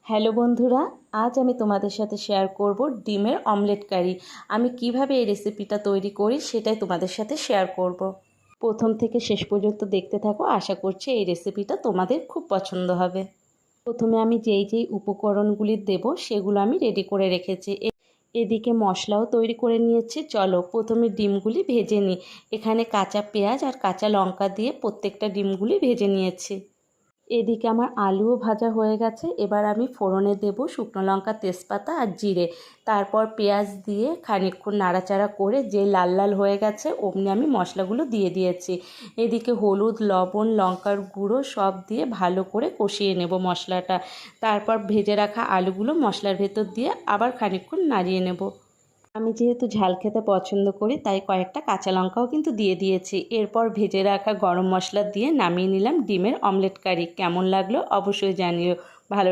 Hello বন্ধুরা, আজ আমি তোমাদের সাথে শেয়ার করব ডিমের অমলেট কারি। আমি কিভাবে এই রেসিপিটা তৈরি করি সেটাই তোমাদের সাথে শেয়ার করব। প্রথম থেকে শেষ পর্যন্ত দেখতে থাকো, আশা করছি এই রেসিপিটা তোমাদের খুব পছন্দ হবে। প্রথমে আমি যেই উপকরণগুলি দেব সেগুলো আমি রেডি করে রেখেছি। এদিকে মশলাও তৈরি করে নিয়েছি। চলো প্রথমে ডিমগুলি ভেজে নিই। এখানে কাঁচা পেঁয়াজ আর কাঁচা লঙ্কা দিয়ে প্রত্যেকটা ডিমগুলি ভেজে নিয়েছি। এদিকে আমার আলুও ভাজা হয়ে গেছে। এবার আমি ফোড়নে দেব শুকনো লঙ্কা, তেজপাতা আর জিরে। তারপর পেঁয়াজ দিয়ে খানিকক্ষণ নাড়াচাড়া করে যে লাল লাল হয়ে গেছে অমনি আমি মশলাগুলো দিয়ে দিয়েছি। এদিকে হলুদ, লবণ, লঙ্কার গুঁড়ো সব দিয়ে ভালো করে কষিয়ে নেব মশলাটা। তারপর ভেজে রাখা আলুগুলো মশলার ভেতর দিয়ে আবার খানিকক্ষণ নাড়িয়ে নেব। আমি যেহেতু ঝাল খেতে পছন্দ করি তাই কয়েকটা কাঁচা লঙ্কাও কিন্তু দিয়ে দিয়েছি। এরপর ভেজে রাখা গরম মশলা দিয়ে নামিয়ে নিলাম ডিমের অমলেট কারি। কেমন লাগলো অবশ্যই জানিও। ভালো